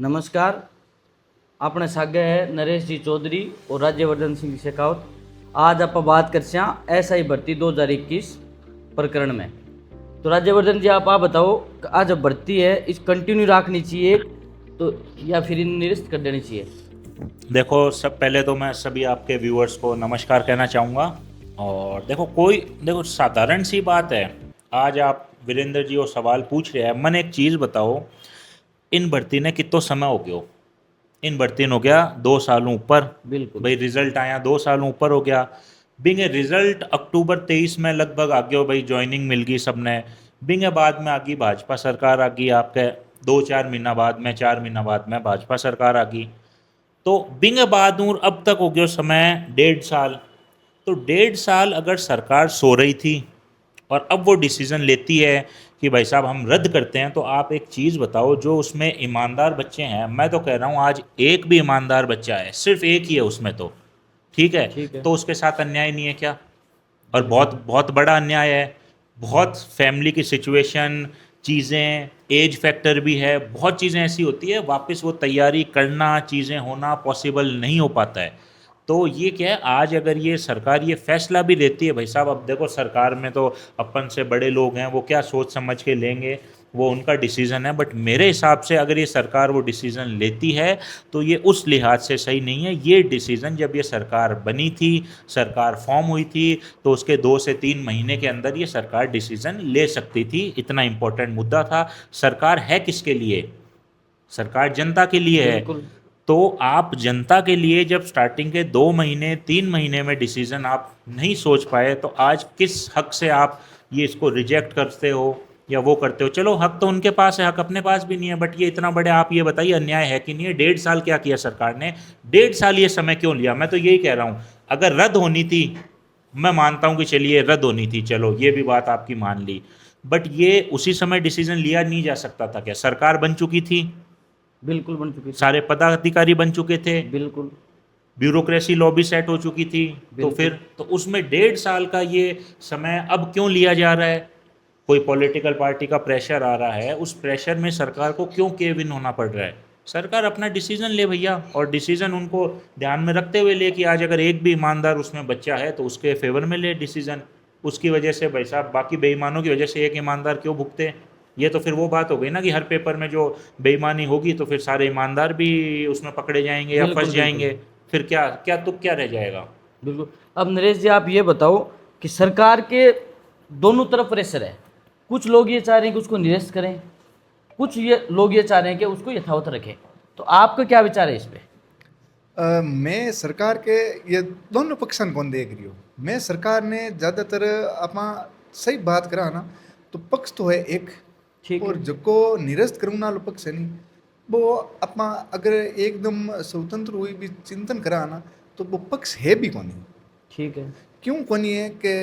नमस्कार। अपने सागे है नरेश जी चौधरी और राज्यवर्धन सिंह शेखावत। आज आप बात कर एसआई भर्ती 2021 प्रकरण में। तो राज्यवर्धन जी आप बताओ, आज जब भर्ती है इस कंटिन्यू रखनी चाहिए तो या फिर निरस्त कर देनी चाहिए? देखो, सब पहले तो मैं सभी आपके व्यूअर्स को नमस्कार कहना चाहूँगा। और देखो साधारण सी बात है। आज आप वीरेंद्र जी वो सवाल पूछ रहे हैं, मैंने एक चीज़ बताओ। इन भर्ती ने कितो समय हो गयो? इन भर्ती ने हो गया 2 सालों ऊपर। बिल्कुल। भाई रिजल्ट आया 2 सालों ऊपर हो गया। बिंगे रिजल्ट अक्टूबर 23 में लगभग आ गयो, भाई ज्वाइनिंग मिल गई सबने। बिंगे बाद में आ गई भाजपा सरकार, आ गई आपके 2-4 महीना बाद में, 4 महीना बाद में भाजपा सरकार आ गई। तो बिंग बहादुर अब तक हो गया समय 1.5 साल। तो 1.5 साल अगर सरकार सो रही थी और अब वो डिसीज़न लेती है कि भाई साहब हम रद्द करते हैं, तो आप एक चीज़ बताओ, जो उसमें ईमानदार बच्चे हैं, मैं तो कह रहा हूँ आज एक भी ईमानदार बच्चा है, सिर्फ एक ही है उसमें, तो ठीक है। ठीक है। तो उसके साथ अन्याय नहीं है क्या? और बिल्कुल। बहुत बहुत बड़ा अन्याय है। बहुत फैमिली की सिचुएशन, चीज़ें, एज फैक्टर भी है, बहुत चीज़ें ऐसी होती है, वापस वो तैयारी करना, चीज़ें होना पॉसिबल नहीं हो पाता है। तो ये क्या है, आज अगर ये सरकार ये फैसला भी लेती है, भाई साहब अब देखो सरकार में तो अपन से बड़े लोग हैं, वो क्या सोच समझ के लेंगे, वो उनका डिसीज़न है। बट मेरे हिसाब से अगर ये सरकार वो डिसीज़न लेती है तो ये उस लिहाज से सही नहीं है। ये डिसीज़न जब ये सरकार बनी थी, सरकार फॉर्म हुई थी, तो उसके 2 से 3 महीने के अंदर ये सरकार डिसीज़न ले सकती थी। इतना इम्पोर्टेंट मुद्दा था। सरकार है किसके लिए? सरकार जनता के लिए है। बिल्कुल। तो आप जनता के लिए जब स्टार्टिंग के 2 महीने 3 महीने में डिसीजन आप नहीं सोच पाए, तो आज किस हक से आप ये इसको रिजेक्ट करते हो या वो करते हो? चलो, हक तो उनके पास है, हक अपने पास भी नहीं है। बट ये इतना बड़े, आप ये बताइए अन्याय है कि नहीं है? 1.5 साल क्या किया सरकार ने? 1.5 साल ये समय क्यों लिया? मैं तो यही कह रहा हूँ, अगर रद्द होनी थी, मैं मानता हूँ कि चलिए रद्द होनी थी, चलो ये भी बात आपकी मान ली। बट ये उसी समय डिसीजन लिया नहीं जा सकता था क्या? सरकार बन चुकी थी, बिल्कुल बन चुकी थी। सारे पदाधिकारी बन चुके थे, बिल्कुल। ब्यूरोक्रेसी लॉबी सेट हो चुकी थी। तो बिल्कुल। फिर तो उसमें 1.5 साल का ये समय अब क्यों लिया जा रहा है? कोई पॉलिटिकल पार्टी का प्रेशर आ रहा है, उस प्रेशर में सरकार को क्यों केव इन होना पड़ रहा है? सरकार अपना डिसीजन ले भैया, और डिसीजन उनको ध्यान में रखते हुए ले कि आज अगर एक भी ईमानदार उसमें बच्चा है तो उसके फेवर में ले डिसीजन। उसकी वजह से भाई साहब बाकी बेईमानों की वजह से एक ईमानदार क्यों भुगते? ये तो फिर वो बात हो गई ना कि हर पेपर में जो बेईमानी होगी तो फिर सारे ईमानदार भी उसमें पकड़े जाएंगे या फंस बिल्कुल। बिल्कुल। जाएंगे। फिर क्या क्या तुक क्या रह जाएगा? बिल्कुल। अब नरेश जी आप ये बताओ कि सरकार के दोनों तरफ प्रेशर है। कुछ लोग ये चाह रहे हैं कि उसको निरस्त करें, कुछ ये लोग ये चाह रहे हैं कि उसको यथावत रखें। तो आपका क्या विचार है इस पे? मैं सरकार के ये दोनों पक्षन कौन देख रही हो। मैं सरकार ने ज़्यादातर अपना सही बात करा ना, तो पक्ष तो है एक, ठीक और है। जो निरस्त करने वाला पक्ष है नहीं, वो अपना अगर एकदम स्वतंत्र हुई भी चिंतन करा ना, तो वो पक्ष है भी कौन नहीं। ठीक है। क्यों कोनी है कि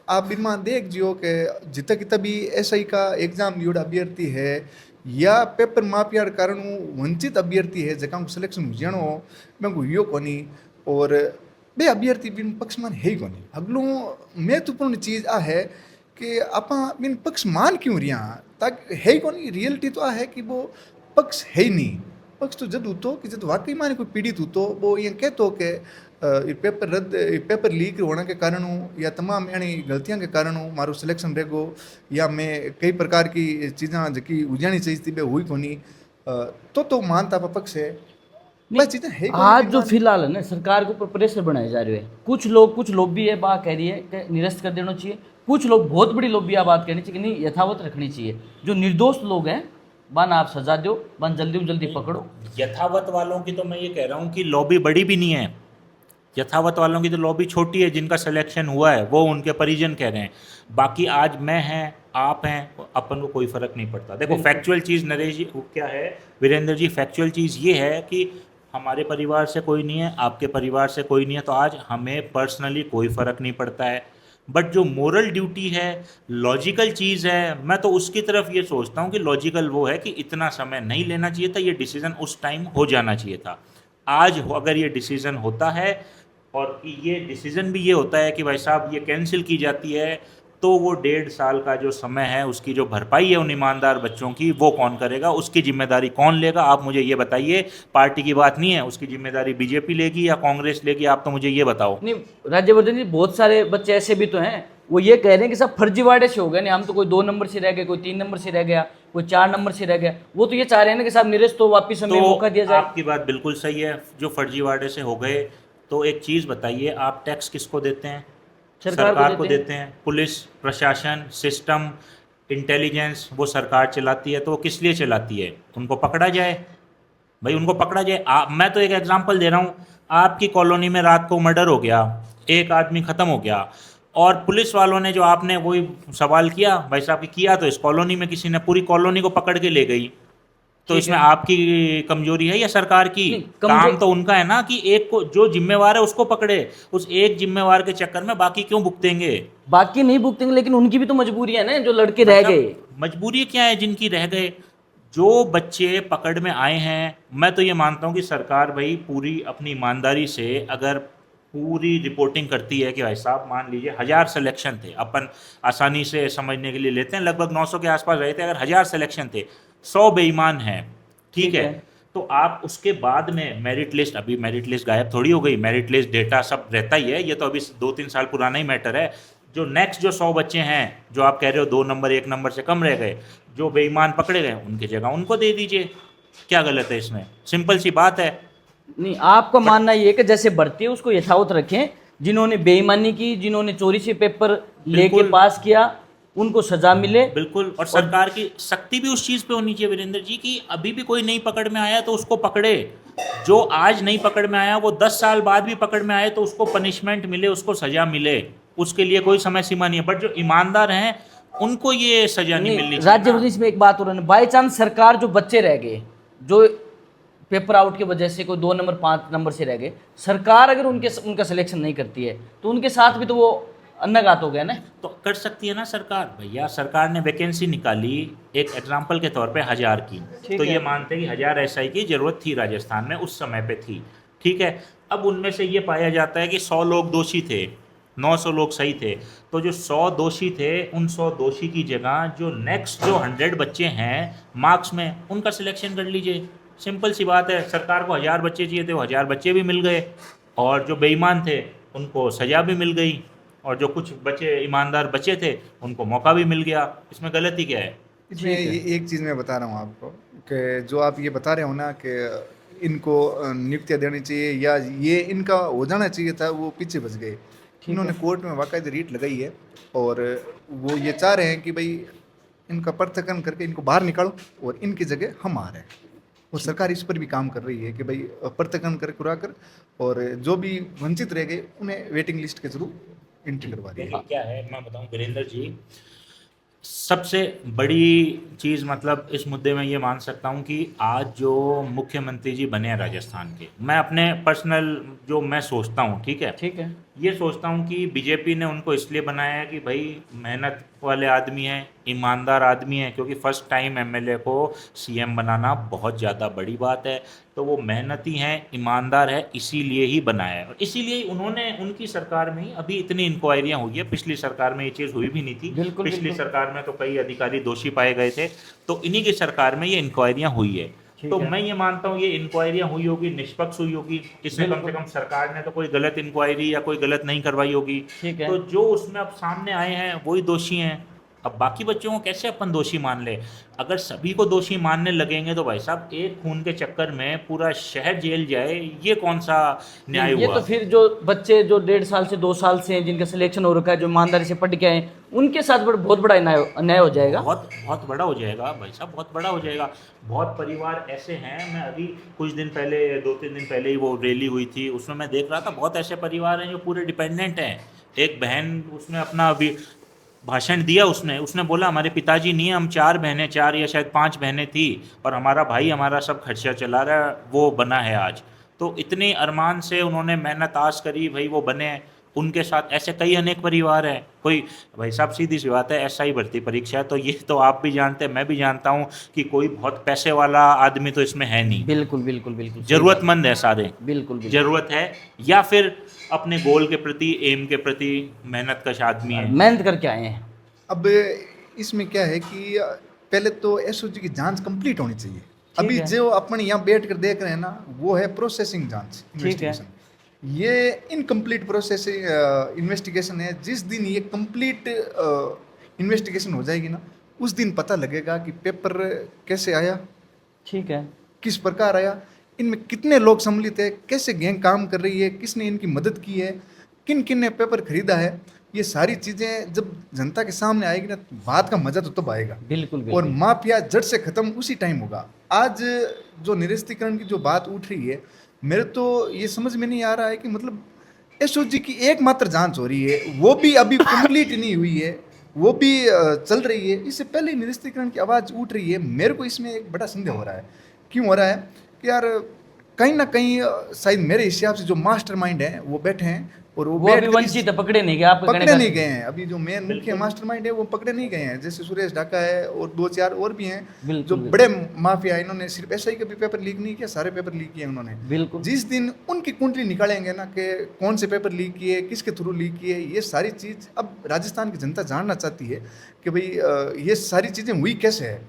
आप बीमा देख जियो कि जितना कितना भी एसआई का एग्जाम दियोड़ा अभ्यर्थी है या पेपर माफिया के कारण वंचित अभ्यर्थी है जगह सिलेक्शन हुजणो मैं हुयो कोनी, और बे अभ्यर्थी बिन पक्ष मान है ही कोनी। अगलो महत्वपूर्ण चीज आ है कि आप बिन पक्ष मान क्यों रिया, ताकि है ही कोनी। रियलिटी तो आ है कि वो पक्ष है ही नहीं। पक्ष तो जब होतो कि जब वाकई माने कोई पीड़ित होतो वो ये कहतो कि ये पेपर रद्द, ये पेपर लीक होने के कारण या तमाम यानी गलतियां के कारण मारो सिलेक्शन रहेगो, या मैं कई प्रकार की चीज़ा जी उजानी चाहिए थी बे हुई कोनी, तो मानता पक्ष है। नहीं, बस चीज़ें है कोनी आज बिन जो मान। फिलहाल है ना सरकार के ऊपर प्रेशर बनाया जा रहा है। कुछ लोग, कुछ लॉबी है बात कह रही है कि निरस्त कर देना चाहिए। कुछ लोग, बहुत बड़ी लॉबी आ बात करनी चाहिए कि नहीं यथावत रखनी चाहिए। जो निर्दोष लोग हैं बन आप सजा दो, बन जल्दी जल्दी पकड़ो। यथावत वालों की तो मैं ये कह रहा हूँ कि लॉबी बड़ी भी नहीं है। यथावत वालों की तो लॉबी छोटी है, जिनका सिलेक्शन हुआ है वो उनके परिजन कह रहे हैं। बाकी आज मैं हैं, आप हैं, अपन को कोई फ़र्क नहीं पड़ता। देखो बिल्कुल। फैक्चुअल चीज़ नरेश जी वो क्या है, वीरेंद्र जी, फैक्चुअल चीज़ ये है कि हमारे परिवार से कोई नहीं है, आपके परिवार से कोई नहीं है, तो आज हमें पर्सनली कोई फ़र्क नहीं पड़ता है। बट जो मोरल ड्यूटी है, लॉजिकल चीज़ है, मैं तो उसकी तरफ ये सोचता हूँ कि लॉजिकल वो है कि इतना समय नहीं लेना चाहिए था, ये डिसीज़न उस टाइम हो जाना चाहिए था। आज अगर ये डिसीज़न होता है और ये डिसीज़न भी ये होता है कि भाई साहब ये कैंसिल की जाती है, तो वो 1.5 साल का जो समय है उसकी जो भरपाई है उन ईमानदार बच्चों की वो कौन करेगा, उसकी जिम्मेदारी कौन लेगा? आप मुझे ये बताइए। पार्टी की बात नहीं है, उसकी जिम्मेदारी बीजेपी लेगी या कांग्रेस लेगी, आप तो मुझे ये बताओ। नहीं राज्यवर्धन जी, बहुत सारे बच्चे ऐसे भी तो हैं, वो ये कह रहे हैं कि सब फर्जीवाड़े से हो गए नहीं, हम तो कोई 2 नंबर से रह गए, कोई 3 नंबर से रह गया, कोई 4 नंबर से रह गया। वो तो ये चाह रहे हैं ना कि साहब निरस्त हो, वापिस हमें मौका दिया तो जाए। आपकी बात बिल्कुल सही है, जो फर्जीवाड़े से हो गए। तो एक चीज़ बताइए, आप टैक्स किसको देते हैं? सरकार को देते हैं। पुलिस प्रशासन सिस्टम इंटेलिजेंस वो सरकार चलाती है, तो वो किस लिए चलाती है? उनको पकड़ा जाए भाई, उनको पकड़ा जाए। मैं तो एक एग्जांपल दे रहा हूँ, आपकी कॉलोनी में रात को मर्डर हो गया, एक आदमी ख़त्म हो गया, और पुलिस वालों ने जो आपने वही सवाल किया भाई साहब कि किया तो इस कॉलोनी में किसी ने पूरी कॉलोनी को पकड़ के ले गई, तो ठीक इसमें है। आपकी कमजोरी है या सरकार की? नहीं, काम तो उनका है ना कि एक को जो जिम्मेवार है उसको पकड़े, उस एक जिम्मेवार के चक्कर में बाकी क्यों भुगतेंगे? बाकी नहीं भुगतेंगे, लेकिन उनकी भी तो मजबूरी है ना, जो लड़के रह मतलब गए। मजबूरी क्या है जिनकी रह गए? जो बच्चे पकड़ में आए हैं, मैं तो ये मानता हूँ कि सरकार भाई पूरी अपनी ईमानदारी से अगर पूरी रिपोर्टिंग करती है कि भाई साहब मान लीजिए 1000 सिलेक्शन थे, अपन आसानी से समझने के लिए लेते हैं, लगभग 900 के आसपास रहे थे, अगर 1000 सिलेक्शन थे, 100 बेईमान हैं, ठीक है, तो आप उसके बाद में मेरिट लिस्ट, अभी मेरिट लिस्ट गायब थोड़ी हो गई, मेरिट लिस्ट डेटा सब रहता ही है, ये तो अभी 2-3 साल पुराना ही मैटर है। जो नेक्स्ट जो 100 बच्चे हैं जो आप कह रहे हो 2 नंबर 1 नंबर से कम रह गए, जो बेईमान पकड़े गए, उनकी जगह उनको दे दीजिए। क्या गलत है इसमें? सिंपल सी बात है। नहीं, आपका मानना ये है कि जैसे भर्ती है उसको यथावत रखें, जिन्होंने बेईमानी की, जिन्होंने चोरी से पेपर लेके बिल्कुल। पास किया, उनको सजा मिले। बिल्कुल, और सरकार की सख्ती भी उस चीज़ पे होनी चाहिए वीरेंद्र जी की अभी भी कोई नहीं पकड़ में आया तो उसको पकड़े, जो आज नहीं पकड़ में आया वो 10 साल बाद भी पकड़ में आए तो उसको पनिशमेंट मिले, उसको सजा मिले, उसके लिए कोई समय सीमा नहीं है। बट जो ईमानदार हैं उनको ये सजा नहीं मिलनी चाहिए राज्य ना। में एक बात हो रही है, बाई चांस सरकार जो बच्चे रह गए, जो पेपर आउट की वजह से कोई 2 नंबर 5 नंबर से रह गए, सरकार अगर उनका सिलेक्शन नहीं करती है तो उनके साथ भी तो वो अन्नघात हो गया ना। तो कर सकती है ना सरकार। भैया सरकार ने वैकेंसी निकाली एक एग्जाम्पल के तौर पे 1000 की, ठीक तो है। ये मानते हैं कि 1000 एसआई की ज़रूरत थी राजस्थान में, उस समय पे थी, ठीक है। अब उनमें से ये पाया जाता है कि 100 लोग दोषी थे, 900 लोग सही थे, तो जो 100 दोषी थे उन 100 दोषी की जगह जो नेक्स्ट जो 100 बच्चे हैं मार्क्स में, उनका सिलेक्शन कर लीजिए। सिंपल सी बात है। सरकार को 1000 बच्चे चाहिए थे, वो 1000 बच्चे भी मिल गए, और जो बेईमान थे उनको सज़ा भी मिल गई, और जो कुछ बचे ईमानदार बचे थे उनको मौका भी मिल गया। इसमें गलती क्या है? इसमें एक चीज़ मैं बता रहा हूँ आपको कि जो आप ये बता रहे हो ना कि इनको नियुक्तियाँ देनी चाहिए या ये इनका हो जाना चाहिए था, वो पीछे बच गए। इन्होंने कोर्ट में वाक़ई रीट लगाई है और वो ये चाह रहे हैं कि भाई इनका पृथक्करण करके इनको बाहर निकालो और इनकी जगह हम आ रहे हैं। और सरकार इस पर भी काम कर रही है कि भाई पृथक्करण कर कुरा कर और जो भी वंचित रह गए उन्हें वेटिंग लिस्ट के थ्रू एंट्री करवा दी। देखिए क्या है, मैं बताऊं वीरेंद्र जी, सबसे बड़ी चीज़ मतलब इस मुद्दे में ये मान सकता हूँ कि आज जो मुख्यमंत्री जी बने हैं राजस्थान के, मैं अपने पर्सनल जो मैं सोचता हूँ, ठीक है, ठीक है। ये सोचता हूँ कि बीजेपी ने उनको इसलिए बनाया है कि भाई मेहनत वाले आदमी हैं, ईमानदार आदमी हैं, क्योंकि फर्स्ट टाइम एमएलए को सीएम बनाना बहुत ज़्यादा बड़ी बात है, तो वो मेहनती हैं, ईमानदार है, इसीलिए ही बनाया है। और इसीलिए उन्होंने उनकी सरकार में ही अभी इतनी इंक्वायरियाँ हुई है, पिछली सरकार में ये चीज़ हुई भी नहीं थी। बिल्कुल, पिछली बिल्कुल। सरकार में तो कई अधिकारी दोषी पाए गए थे, तो इन्हीं की सरकार में ये इंक्वायरियाँ हुई है। ठीक तो है। मैं ये मानता हूँ ये इंक्वायरियाँ हुई होगी, निष्पक्ष हुई होगी, इसमें कम से बिल्कुल। कम सरकार ने तो कोई गलत इंक्वायरी या कोई गलत नहीं करवाई होगी। ठीक है। तो जो उसमें अब सामने आए हैं वही दोषी हैं। अब बाकी बच्चों को कैसे अपन दोषी मान ले? अगर सभी को दोषी मानने लगेंगे तो भाई साहब एक खून के चक्कर में पूरा शहर जेल जाए, ये कौन सा न्याय ये हुआ? तो फिर जो बच्चे जो 1.5 साल से 2 साल से हैं, जिनका सिलेक्शन हो रखा है, जो ईमानदारी से पढ़ के आए, उनके साथ बहुत बड़ा अन्याय हो जाएगा। बहुत बहुत बड़ा हो जाएगा भाई साहब, बहुत बड़ा हो जाएगा। बहुत परिवार ऐसे हैं, मैं अभी कुछ दिन पहले 2-3 दिन पहले ही वो रैली हुई थी, उसमें मैं देख रहा था बहुत ऐसे परिवार हैं जो पूरे डिपेंडेंट हैं। एक बहन उसने अपना भाषण दिया, उसने बोला हमारे पिताजी नहीं है, हम 4 बहनें, 4 या शायद 5 बहनें थी, और हमारा भाई हमारा सब खर्चा चला रहा है, वो बना है आज। तो इतने अरमान से उन्होंने मेहनत आस करी, भाई वो बने। उनके साथ ऐसे कई अनेक परिवार हैं। कोई भाई साहब सीधी सी बात है, एसआई भर्ती परीक्षा, तो ये तो आप भी जानते हैं, मैं भी जानता हूँ कि कोई बहुत पैसे वाला आदमी तो इसमें है नहीं। बिल्कुल बिल्कुल बिल्कुल। ज़रूरतमंद है सारे, बिल्कुल ज़रूरत है, या फिर अपने गोल के प्रति, एम के प्रति मेहनत कश आदमी है। मेहनत करके आए हैं। अब इसमें क्या है कि पहले तो एसओजी की जांच कंप्लीट होनी चाहिए। अभी है। जो अपन यहाँ बैठ कर देख रहे हैं ना, वो है प्रोसेसिंग जांच, ठीक है। इन्वेस्टिगेशन। ये इनकम्प्लीट प्रोसेसिंग इन्वेस्टिगेशन है। जिस दिन ये कंप्लीट इन्वेस्टिगेशन हो जाएगी ना, उस दिन पता लगेगा कि पेपर कैसे आया, ठीक है। किस प्रकार आया, इनमें कितने लोग सम्मिलित है, कैसे गैंग काम कर रही है, किसने इनकी मदद की है, किन किन ने पेपर खरीदा है। ये सारी चीज़ें जब जनता के सामने आएगी ना, तो बात का मजा तो तब आएगा। बिल्कुल और बिल्कुल। माफिया जड़ से खत्म उसी टाइम होगा। आज जो निरस्तीकरण की जो बात उठ रही है, मेरे तो ये समझ में नहीं आ रहा है कि मतलब एसओजी की एकमात्र जांच हो रही है, वो भी अभी कंप्लीट नहीं हुई है, वो भी चल रही है। इससे पहले निरस्तीकरण की आवाज़ उठ रही है। मेरे को इसमें एक बड़ा संदेह हो रहा है। क्यों हो रहा है कि यार कहीं ना कहीं शायद मेरे हिसाब से जो मास्टरमाइंड हैं वो बैठे हैं, और वो वो बैठ अभी कर वंचित है, पकड़े नहीं गए आपका कहने पकड़े का। नहीं गए हैं। अभी जो मेन मुख्य मास्टरमाइंड है वो पकड़े नहीं गए हैं। जैसे सुरेश ढाका है और 2-4 और भी हैं बिल्कुल, जो बिल्कुल। बड़े माफिया है। इन्होंने सिर्फ एसआई का भी पेपर लीक नहीं किया, सारे पेपर लीक किए उन्होंने। बिल्कुल। जिस दिन उनकी कुंडली निकालेंगे ना कि कौन से पेपर लीक किए, किसके थ्रू लीक किए, ये सारी चीज़ अब राजस्थान की जनता जानना चाहती है कि भाई ये सारी चीज़ें हुई कैसे है,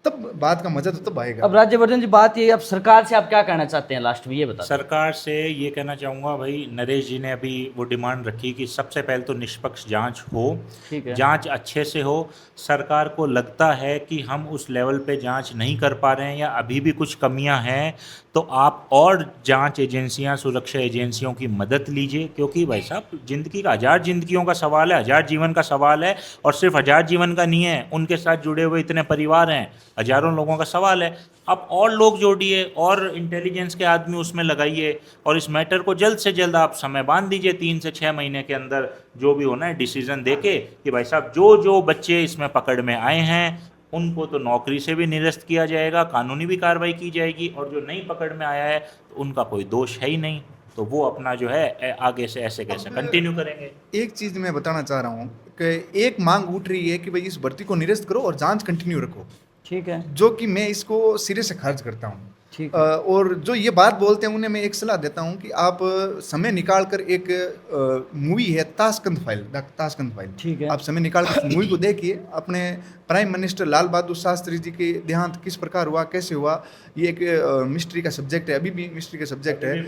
तब बात का मजा तो तब आएगा। अब राज्यवर्धन जी बात ये, अब सरकार से आप क्या कहना चाहते हैं लास्ट में, ये बता। सरकार से ये कहना चाहूँगा भाई, नरेश जी ने अभी वो डिमांड रखी कि सबसे पहले तो निष्पक्ष जांच हो, ठीक है। जांच अच्छे से हो। सरकार को लगता है कि हम उस लेवल पे जांच नहीं कर पा रहे हैं या अभी भी कुछ कमियां हैं, तो आप और जांच एजेंसियां, सुरक्षा एजेंसियों की मदद लीजिए। क्योंकि भाई साहब, ज़िंदगी का 1000 जिंदगियों का सवाल है, 1000 जीवन का सवाल है। और सिर्फ 1000 जीवन का नहीं है, उनके साथ जुड़े हुए इतने परिवार हैं, हजारों लोगों का सवाल है। आप और लोग जोड़िए और इंटेलिजेंस के आदमी उसमें लगाइए, और इस मैटर को जल्द से जल्द आप समय बांध दीजिए, 3 से 6 महीने के अंदर जो भी होना है डिसीजन देके कि भाई साहब जो जो बच्चे इसमें पकड़ में आए हैं उनको तो नौकरी से भी निरस्त किया जाएगा, कानूनी भी कार्रवाई की जाएगी, और जो नहीं पकड़ में आया है तो उनका कोई दोष है ही नहीं, तो वो अपना जो है आगे से ऐसे कैसे कंटिन्यू करेंगे। एक चीज़ मैं बताना चाह रहा हूँ कि एक मांग उठ रही है कि भाई इस भर्ती को निरस्त करो और जांच कंटिन्यू रखो, ठीक है। जो कि मैं इसको सिरे से खारिज करता हूँ। ठीक है। और जो ये बात बोलते हैं उन्हें मैं एक सलाह देता हूँ कि आप समय निकाल कर, एक मूवी है ताशकंद फाइल, ठीक है। आप समय निकाल कर मूवी को देखिए। अपने प्राइम मिनिस्टर लाल बहादुर शास्त्री जी के देहांत किस प्रकार हुआ, कैसे हुआ, ये एक मिस्ट्री का सब्जेक्ट है, अभी भी मिस्ट्री का सब्जेक्ट है।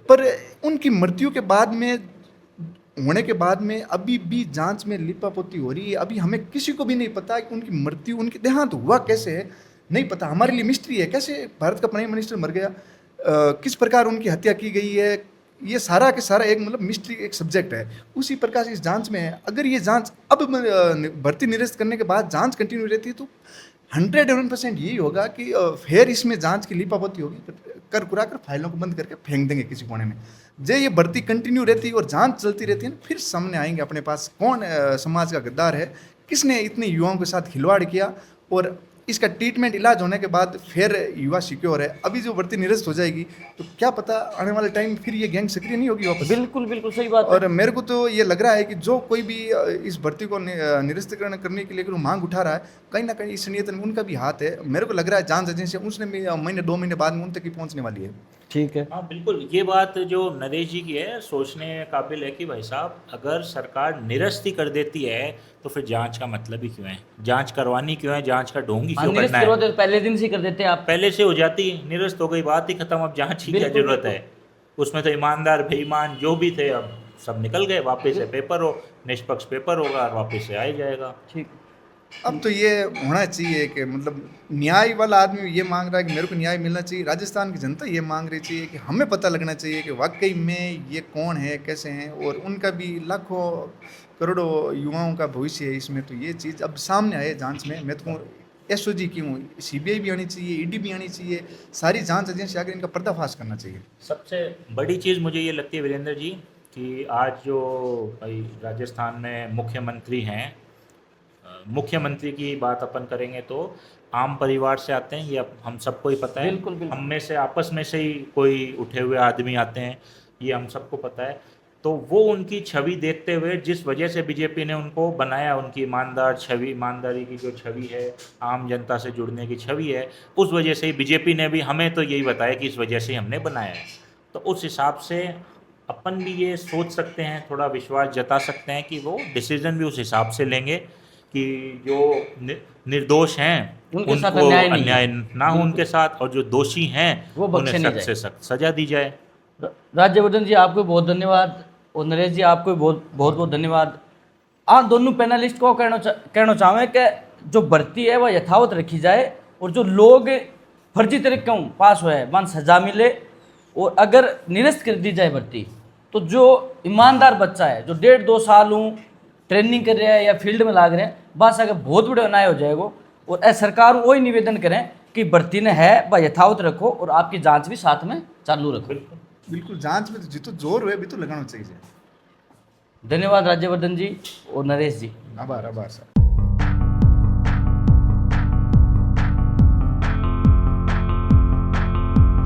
पर उनकी मृत्यु के बाद में, होने के बाद में अभी भी जांच में लिपापोती हो रही है। अभी हमें किसी को भी नहीं पता कि उनकी मृत्यु, उनकी देहांत हुआ कैसे है, नहीं पता। हमारे लिए मिस्ट्री है, कैसे भारत का प्राइम मिनिस्टर मर गया, किस प्रकार उनकी हत्या की गई है, ये सारा के सारा एक मतलब मिस्ट्री, एक सब्जेक्ट है। उसी प्रकार से इस जांच में है। अगर ये जांच अब भर्ती निरस्त करने के बाद जांच कंटिन्यू रहती है तो 101% यही होगा कि फिर इसमें जांच की लिपापोती होगी, कर कुरा कर फाइलों को बंद करके फेंक देंगे किसी कोने में। जो ये भर्ती कंटिन्यू रहती है और जांच चलती रहती है ना, फिर सामने आएंगे अपने पास कौन समाज का गद्दार है, किसने इतने युवाओं के साथ खिलवाड़ किया, और इसका ट्रीटमेंट, इलाज होने के बाद फिर युवा सिक्योर है। अभी जो भर्ती निरस्त हो जाएगी तो क्या पता आने वाले टाइम फिर ये गैंग सक्रिय नहीं होगी वापस। बिल्कुल बिल्कुल सही बात है। और मेरे को तो ये लग रहा है कि जो कोई भी इस भर्ती को निरस्तीकरण करने के लिए अगर मांग उठा रहा है, कहीं ना कहीं इस नियतन में उनका भी हाथ है। मेरे को लग रहा है जांच एजेंसी उसने भी महीने 2 महीने बाद में उन तक ही पहुंचने वाली है। ठीक है। हाँ बिल्कुल, ये बात जो नरेश जी की है सोचने काबिल है कि भाई साहब, अगर सरकार निरस्त ही कर देती है तो फिर जांच का मतलब ही क्यों है, जांच करवानी क्यों है, जांच का ढोंग ही क्यों निरस्त करना करो है। तो पहले दिन से ही कर देते आप। पहले से हो जाती, निरस्त हो गई, बात ही खत्म। अब जांच की क्या बिल्कुल, जरूरत है। उसमें तो ईमानदार बेईमान जो भी थे अब सब निकल गए, वापस से पेपर हो, निष्पक्ष पेपर होगा और वापस से आ ही जाएगा। ठीक। अब तो ये होना चाहिए कि मतलब न्याय वाला आदमी ये मांग रहा है कि मेरे को न्याय मिलना चाहिए, राजस्थान की जनता ये मांग रही चाहिए कि हमें पता लगना चाहिए कि वाकई में ये कौन है, कैसे हैं, और उनका भी लाखों करोड़ों युवाओं का भविष्य है इसमें। तो ये चीज़ अब सामने आए जांच में। मैं तो एसओजी क्यों, सीबीआई भी आनी चाहिए, ईडी भी आनी चाहिए, सारी जांच एजेंसी आकर इनका पर्दाफाश करना चाहिए। सबसे बड़ी चीज़ मुझे ये लगती है वीरेंद्र जी कि आज जो भाई राजस्थान में मुख्यमंत्री हैं, मुख्यमंत्री की बात अपन करेंगे तो आम परिवार से आते हैं, ये हम सबको ही पता है। बिल्कुल, बिल्कुल। हम में से आपस में से ही कोई उठे हुए आदमी आते हैं, ये हम सबको पता है। तो वो उनकी छवि देखते हुए, जिस वजह से बीजेपी ने उनको बनाया, उनकी ईमानदार छवि, ईमानदारी की जो छवि है, आम जनता से जुड़ने की छवि है, उस वजह से ही बीजेपी ने भी हमें तो यही बताया कि इस वजह से ही हमने बनाया है। तो उस हिसाब से अपन भी ये सोच सकते हैं, थोड़ा विश्वास जता सकते हैं कि वो डिसीजन भी उस हिसाब से लेंगे कि जो निर्दोष हैं उनके साथ उनको अन्याय नहीं है। अन्याय ना हो उनके साथ, और जो दोषी हैं वो बख्शे उन्हें नहीं सख्त से सख्त सजा दी जाए। राज्यवर्धन जी आपको बहुत धन्यवाद और नरेश जी आपको बहुत बहुत धन्यवाद। आप दोनों पैनलिस्ट को कहना चाहूँगा कि जो भर्ती है वह यथावत रखी जाए और जो लोग फर्जी तरीकों पास हुए हैं मान सजा मिले, और अगर निरस्त कर दी जाए भर्ती तो जो ईमानदार बच्चा है जो 1.5-2 साल ट्रेनिंग कर रहा है या फील्ड में लाग रहे हैं, बस अगर बहुत बड़ा अन्याय हो जाएगा। और ऐ सरकार वही निवेदन करें कि भर्ती ने है वह यथावत रखो और आपकी जांच भी साथ में चालू रखो। बिल्कुल जांच में तो जितो जोर हुए भी तो लगाना चाहिए। धन्यवाद राज्यवर्धन जी और नरेश जी। आभार आभार सर।